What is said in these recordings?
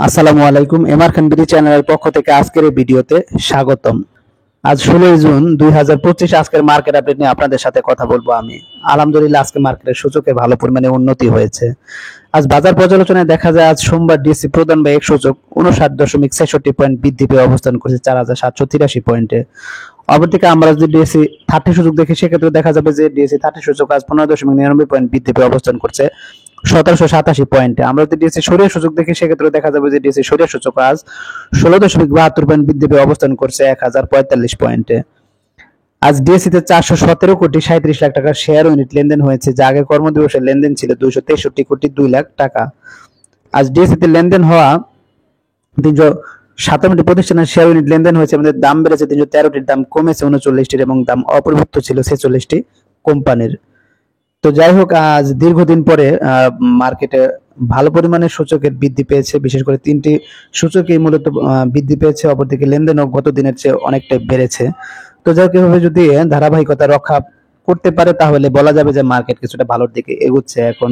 আসসালামু আলাইকুম। এমআর খান বিডি চ্যানেলের পক্ষ থেকে আজকের এই ভিডিওতে স্বাগতম। আজ 16 জুন 2025 আজকের মার্কেট আপডেট নিয়ে আপনাদের সাথে কথা বলবো আমি। আলহামদুলিল্লাহ আজকে মার্কেটের সূচকের ভালো পরিমাণে উন্নতি হয়েছে। আজ বাজার পর্যালোচনায় দেখা যায় আজ সোমবার ডিএসসি প্রধান বা এক সূচক 59.66 পয়েন্ট বৃদ্ধি পেয়ে অবস্থান করেছে 4783 পয়েন্টে। অপরদিকে আমরা যদি ডিএসসি 30 সূচক দেখি সেক্ষেত্রে দেখা যাবে যে ডিএসসি 30 সূচক আজ 15.99 পয়েন্ট বৃদ্ধি পেয়ে অবস্থান করছে 1787 পয়েন্টে। আমরা যদি ডিএসসি সরিয়া সূচক দেখি সেক্ষেত্রে দেখা যাবে যে ডিএসসি সরিয়া সূচক আজ 16.72 পয়েন্ট বৃদ্ধি পেয়ে অবস্থান করছে 1045 পয়েন্টে। আজ ডিএসসিতে 417 কোটি 37 লাখ টাকার শেয়ার ইউনিট লেনদেন হয়েছে, যা আগের কর্মদিবসের লেনদেন ছিল 263 কোটি 2 লাখ টাকা। আজ ডিএসসিতে লেনদেন হওয়া 357টি প্রতিষ্ঠানের শেয়ার ইউনিট লেনদেন হয়েছে, আমাদের দাম বেড়েছে 313টির, দাম কমেছে 39টির এবং দাম অপরিবর্তিত ছিল 46টি কোম্পানির। তো যাই হোক, আজ দীর্ঘদিন পরে মার্কেটে ভালো পরিমাণে সূচকের বৃদ্ধি পেয়েছে, বিশেষ করে 3টি সূচকই মূলত বৃদ্ধি পেয়েছে। অপরদিকে লেনদেনও গত দিনের চেয়ে অনেকটাই বেড়েছে। তো যাই হোক, এভাবে যদি ধারাবাহিকতা রক্ষা করতে পারে তাহলে বলা যাবে যে মার্কেট কিছুটা ভালোর দিকে এগুচ্ছে। এখন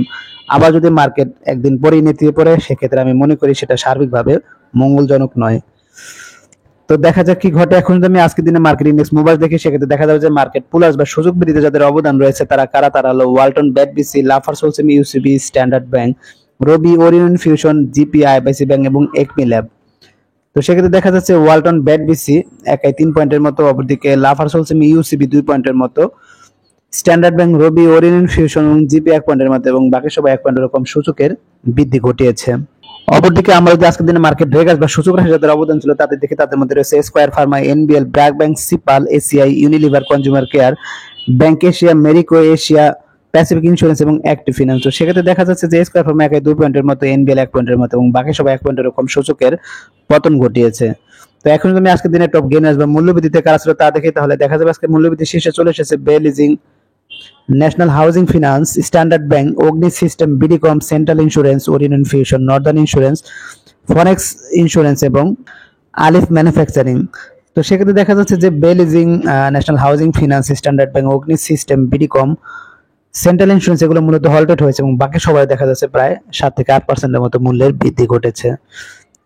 আবার যদি মার্কেট একদিন পরেই নেতিয়ে পড়ে সেক্ষেত্রে আমি মনে করি সেটা সার্বিকভাবে মঙ্গলজনক নয়। তো দেখা যাক কি ঘটে। এখন যদি আমি আজকের দিনে মার্কেট ইন্ডেক্স মুভার্স দেখি সেক্ষেত্রে দেখা যাবে যে মার্কেট পুলার্স বা সুযোগ বৃদ্ধিতে যাদের অবদান রয়েছে তারা কারা, তারা হলো Walton, BATBC, Lafarge Holcim, UCB, Standard Bank, Robi, Orion Fusion, GP, IBC Bank এবং একমি ল্যাব। তো সেক্ষেত্রে দেখা যাচ্ছে ওয়ালটন, ব্যাটবিসি একাই 3 পয়েন্টের মতো, অপরদিকে লাফার্স হোলসেম, ইউসিবি 2 পয়েন্টের মতো, standard Bank, Robi, Orion fusion এবং জিপি 1 পয়েন্টের মতো এবং বাকি সবাই 1 পয়েন্টের এরকম সূচকের বৃদ্ধি ঘটিয়েছে। অপরদিকে আমরা যদি আজকের দিনে মার্কেট রেগাস বা সূচক রাশি যাদের অবদান ছিল তাদের দেখে, তাদের মধ্যে রয়েছে Square Pharma, NBL, BRAC Bank, সিপাল, ACI, Unilever, Consumer Care, Bank Asia, Marico Asia, Pacific Insurance এবং অ্যাক্টিভ ফিনান্স। তো সেক্ষেত্রে দেখা যাচ্ছে যে স্কয়ার ফার্মা একাই 2 পয়েন্টের মতো, এনবিএল 1 পয়েন্টের মতো এবং বাকি সবাই 1 পয়েন্টের এরকম সূচকের পতন ঘটিয়েছে। তো এখন যদি আমি আজকের দিনে টপ গেইনার্স বা মূল্যবৃদ্ধিতে কারা ছিল তা দেখি তাহলে দেখা যাবে আজকে মূল্যবৃদ্ধি শীর্ষে চলে এসেছে Bay Leasing, National Housing Finance, Standard Bank, Agni System, BDCom, Central Insurance, Orion Fusion, Northern Insurance, Forex Insurance এবং আলিফ ম্যানুফ্যাকচারিং। তো সেক্ষেত্রে দেখা যাচ্ছে যে Bay Leasing, National Housing Finance, Standard Bank, Agni System, BDCom, Central Insurance এগুলো মূলত হল্টেড হয়েছে এবং বাকি সবাই দেখা যাচ্ছে প্রায় 7 থেকে 8% মতো মূল্যের বৃদ্ধি ঘটেছে।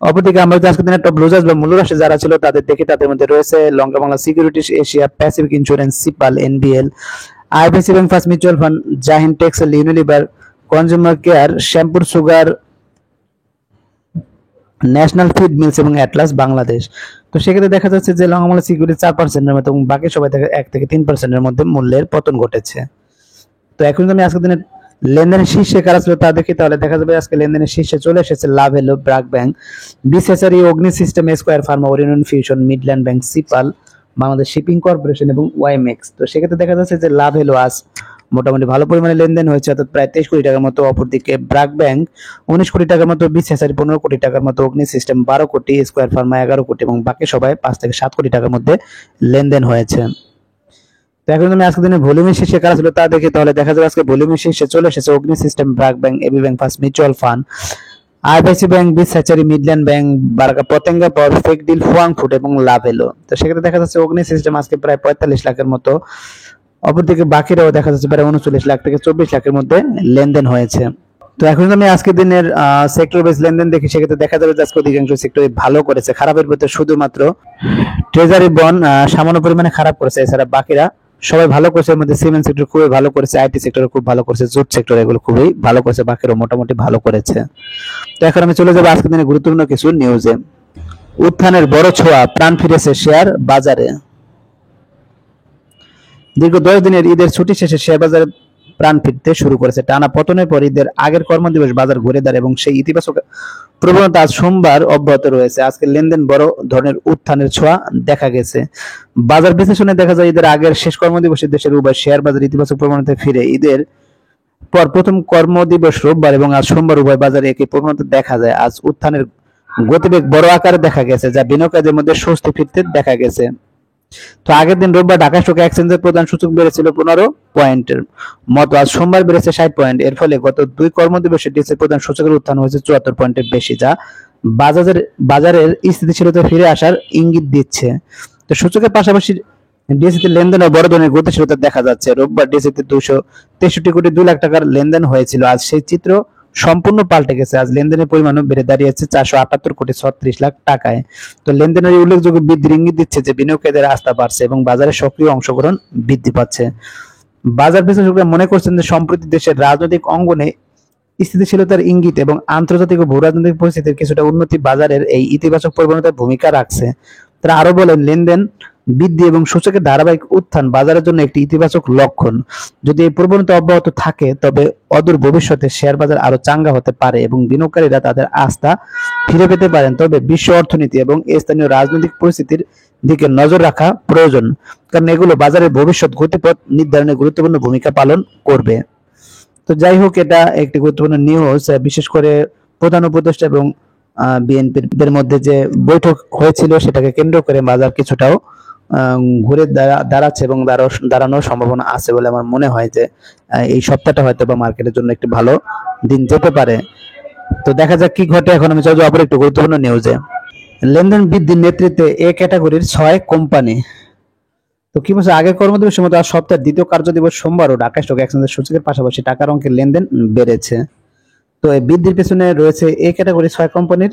অপরদিকে আমরা যদি আজকের দিনে টপ লুজার্স বা মূল্যরাশি যারা ছিল তাদের দেখি, তাদের মধ্যে রয়েছে Lanka Bangla Securities, Asia, Pacific Insurance, সিপাল, NBL, IBC Bank First Mutual Fund, Zaheen Textile, Unilever, Consumer Care, Shyampur Sugar, National Feed Mills এবং অ্যাটলাস বাংলাদেশ। তো সেক্ষেত্রে দেখা যাচ্ছে যে লঙ্কামালা সিকিউরিটি 4%-এর মতো এবং বাকি সবাই থেকে 1 থেকে 3%-এর মধ্যে মূল্যের পতন ঘটেছে। তো এখন যদি আজকের দিনে লেনদেনের শীর্ষে কারা ছিল তা দেখি তাহলে দেখা যাবে আজকে লেনদেনের শীর্ষে চলে এসেছে Lovello, BRAC Bank, BCSRE, Agni System, Square Pharma, Orion Fusion, Midland Bank, সিপাল, বাংলাদেশ শিপিং কর্পোরেশন এবং ওয়াইমেক্স। তো সেক্ষেত্রে দেখা যাচ্ছে যে লাভ হেলো আজ মোটামুটি ভালো পরিমাণে লেনদেন হয়েছে, অর্থাৎ প্রায় 23 কোটি টাকার মতো। অপরদিকে ব্র্যাক ব্যাংক 19 কোটি টাকার মতো, বিসিএসআরই 15 কোটি টাকার মতো, অগ্নি সিস্টেম 12 কোটি, স্কয়ার ফার্মা 11 কোটি এবং বাকি সবাই 5 থেকে 7 কোটি টাকার মধ্যে লেনদেন হয়েছে। তো এখন তুমি আজকের দিনে ভলিউমের শীর্ষে কারা ছিল তা দেখি তাহলে দেখা যাবে আজকে ভলিউমের শীর্ষে চলে এসেছে Agni System, BRAC Bank, AB Bank First Mutual Fund, IBC Bank, BCSRE, Midland Bank, Baraka Patenga Power, ফেক ডিল, ফুয়াং ফুড এবং লাভ এলো। তো সেক্ষেত্রে দেখা যাচ্ছে অগ্নি সিস্টেম আজকে প্রায় 45 লাখের মতো, অপরদিকে বাকিরাও দেখা যাচ্ছে প্রায় 39 লাখ থেকে 24 লাখের মধ্যে লেনদেন হয়েছে। তো এখন আমি আজকের দিনের সেক্টর বেস লেনদেন দেখি সেক্ষেত্রে দেখা যাবে যে আজকে অধিকাংশ সেক্টরে ভালো করেছে। খারাপের ভিতরে শুধুমাত্র ট্রেজারি বন্ড সামান্য পরিমাণে খারাপ করেছে, এছাড়া বাকিরা সবাই ভালো করেছে। এর মধ্যে সিমেন্ট সেক্টর খুবই ভালো করেছে, আইটি সেক্টর খুব ভালো করেছে, জুট সেক্টর এগুলো খুবই ভালো করেছে, বাকিরাও মোটামুটি ভালো করেছে। তো এখন আমি চলে যাবো আজকের দিনে গুরুত্বপূর্ণ কিছু নিউজে। উত্থানের বড় ছোঁয়া, প্রাণ ফিরেছে শেয়ার বাজারে। দীর্ঘ 10 দিনের ঈদের ছুটি শেষে শেয়ার বাজারে প্রাণ ফিরতে শুরু করেছে। টানা পতনের পর ঈদের আগের কর্মদিবস বাজার ঘুরে দাঁড়ায় এবং সেই ইতিবাচক প্রবণতা আজ সোমবার অব্যাহত রয়েছে। আজকের লেনদেন বড় ধরনের উত্থানের ছোঁয়া দেখা গেছে। বাজার বিশ্লেষণে দেখা যায় ঈদের আগের শেষ কর্মদিবসে দেশের উভয় শেয়ার বাজার ইতিবাচক প্রবণতায় ফিরে। ঈদের পর প্রথম কর্মদিবস রোববার এবং আজ সোমবার উভয় বাজারে একই প্রবণতা দেখা যায়। আজ উত্থানের গতিবেগ বড় আকারে দেখা গেছে, যা বিনিয়োগকারীদের মধ্যে স্বস্তি ফিরতে দেখা গেছে। তো আগের দিন রোববার ঢাকা স্টক এক্সচেঞ্জের প্রধান সূচক বেড়েছিল 15 পয়েন্টের মতো, আজ সোমবার বেড়েছে 60 পয়েন্ট। এর ফলে গত 2 কর্মদিবসে ডিএসসি প্রধান সূচকের উত্থান হয়েছে 74 পয়েন্টের বেশি, যা বাজারের স্থিতিশীলতা ফিরে আসার ইঙ্গিত দিচ্ছে। তো সূচকের পাশাপাশি ডিএসসিতে লেনদেনে বড় ধরনের গতিশীলতা দেখা যাচ্ছে। রোববার ডিএসসিতে 263 কোটি 2 লাখ টাকার লেনদেন হয়েছিল। আজ সেই চিত্র সম্পূর্ণ পাল্টে গেছে। আজ লেনদেনের পরিমাণও বেড়ে দাঁড়িয়েছে 478,36,00,000 টাকায়। তো লেনদেনের এই উল্লেখযোগ্য বৃদ্ধির ইঙ্গিত দিচ্ছে যে বিনিয়োগকারীদের আস্থা বাড়ছে এবং বাজারে সক্রিয় অংশগ্রহণ বৃদ্ধি পাচ্ছে। বাজার বিশ্লেষকরা মনে করছেন যে সম্প্রতি দেশের রাজনৈতিক অঙ্গনে স্থিতিশীলতার ইঙ্গিত এবং আন্তর্জাতিক ও ভূরাজনৈতিক পরিস্থিতির কিছুটা উন্নতি বাজারের এই ইতিবাচক প্রবণতায় ভূমিকা রাখছে। তারা আরো বলেন, লেনদেন বৃদ্ধি এবং সূচকের ধারাবাহিক উত্থান বাজারের জন্য একটি ইতিবাচক লক্ষণ। যদি এই প্রবণতা অব্যাহত থাকে তবে অদূর ভবিষ্যতে শেয়ার বাজার আরো চাঙ্গা হতে পারে এবং বিনিয়োগকারীরা তাদের আস্থা ফিরে পেতে পারেন। তবে বিশ্ব অর্থনীতি এবং স্থানীয় রাজনৈতিক পরিস্থিতির দিকে নজর রাখা প্রয়োজন, কারণ এগুলো বাজারের ভবিষ্যৎ গতিপথ নির্ধারণে গুরুত্বপূর্ণ ভূমিকা পালন করবে। তো যাই হোক, এটা একটি গুরুত্বপূর্ণ নিউজ। বিশেষ করে প্রধান উপদেষ্টা এবং বিএনপির মধ্যে যে বৈঠক হয়েছিল সেটাকে কেন্দ্র করে বাজার কিছুটাও ঘুরে দাঁড়াচ্ছে এবং দাঁড়ানোর সম্ভাবনা আছে বলে আমার মনে হয় যে এই সপ্তাহটা হয়তো বা মার্কেটের জন্য একটি ভালো দিন যেতে পারে। তো দেখা যাক কি ঘটে। এখন আমি চলে যাবো অপর একটি গুরুত্বপূর্ণ নিউজে। লেনদেন বৃদ্ধির নেতৃত্বে এ ক্যাটাগরির 6 কোম্পানি। তো কি বলছে, আগের কর্মদিবসের মতো আজ সপ্তাহের দ্বিতীয় কার্যদিবস সোমবারও ঢাকা স্টক এক্সচেঞ্জের সূচকের পাশাপাশি টাকার অঙ্কের লেনদেন বেড়েছে। তো এই বৃদ্ধির পেছনে রয়েছে এ ক্যাটাগরি 6 কোম্পানির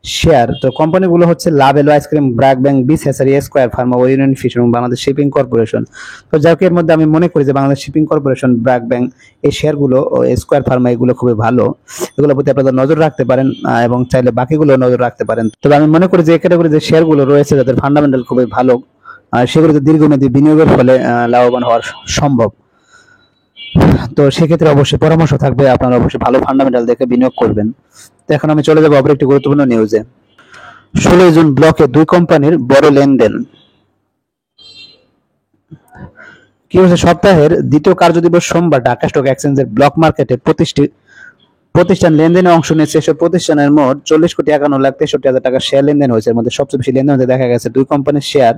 শেয়ার। তো কোম্পানিগুলো হচ্ছে লাভেলো আইসক্রিম, ব্র্যাক ব্যাংক, বিস hatchery, square Pharma, Orient fish এবং বাংলাদেশ শিপিং কর্পোরেশন। তো যাকে এর মধ্যে আমি মনে করি যে Bangladesh Shipping corporation, BRAC bank, এই শেয়ারগুলো, স্কয়ার ফার্মা, এগুলো খুবই ভালো। এগুলোর প্রতি আপনারা নজর রাখতে পারেন এবং চাইলে বাকিগুলো নজর রাখতে পারেন। তবে আমি মনে করি যে এই ক্যাটাগরি যে শেয়ারগুলো রয়েছে যাদের ফান্ডামেন্টাল খুবই ভালো, সেগুলোতে দীর্ঘমেয়াদী বিনিয়োগের ফলে লাভবান হওয়া সম্ভব। তো সেক্ষেত্রে অবশ্যই পরামর্শ থাকবে আপনারা অবশ্যই ভালো ফান্ডামেন্টাল দেখে বিনিয়োগ করবেন। তো এখন আমি চলে যাবো অপর একটি গুরুত্বপূর্ণ নিউজে। 16 জুন ব্লকে 2 কোম্পানির বড় লেনদেন। কি হয়েছে, সপ্তাহের দ্বিতীয় কার্যদিবস সোমবার ঢাকা স্টক এক্সচেঞ্জের ব্লক মার্কেটে প্রতিষ্ঠান লেনদেনে অংশ নিয়েছে। সেসব প্রতিষ্ঠানের মোট 40,51,63,000 টাকা শেয়ার লেনদেন হয়েছে। এর মধ্যে সবচেয়ে বেশি লেনদেন হতে দেখা গেছে 2 কোম্পানির শেয়ার।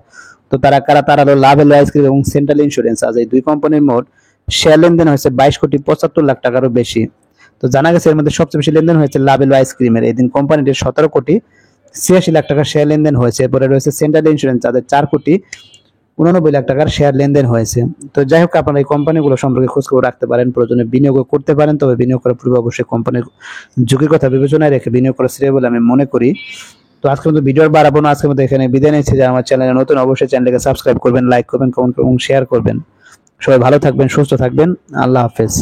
তো তারা হলো লাভেলো আইসক্রিম এবং সেন্ট্রাল ইন্স্যুরেন্স। আজ এই 2 কোম্পানির মোট শেয়ার লেনদেন হয়েছে 22,75,00,000 টাকারও বেশি। তো জানা গেছে এর মধ্যে সবচেয়ে বেশি লেনদেন হয়েছে লাভেলো আইসক্রিমের। এই দিন কোম্পানিটির 17,86,00,000 টাকার শেয়ার লেনদেন হয়েছে। এরপরে রয়েছে সেন্ট্রাল ইন্স্যুরেন্স, তাদের 4,89,00,000 টাকার শেয়ার লেনদেন হয়েছে। তো যাই হোক, আপনারা এই কোম্পানিগুলো সম্পর্কে খোঁজখবর রাখতে পারেন, প্রয়োজনে বিনিয়োগ করতে পারেন। তবে বিনিয়োগ করার পূর্বে অবশ্যই কোম্পানির ঝুঁকির কথা বিবেচনায় রেখে বিনিয়োগ করা শ্রেয় বলে আমি মনে করি। তো আজকের মতো ভিডিও বাড়াবো না, আজকের মতো এখানে বিদায় নিচ্ছি। যারা আমার চ্যানেলে নতুন অবশ্যই চ্যানেলকে সাবস্ক্রাইব করবেন, লাইক করবেন, কমেন্ট এবং শেয়ার করবেন। সবাই ভালো থাকবেন, সুস্থ থাকবেন। আল্লাহ হাফেজ।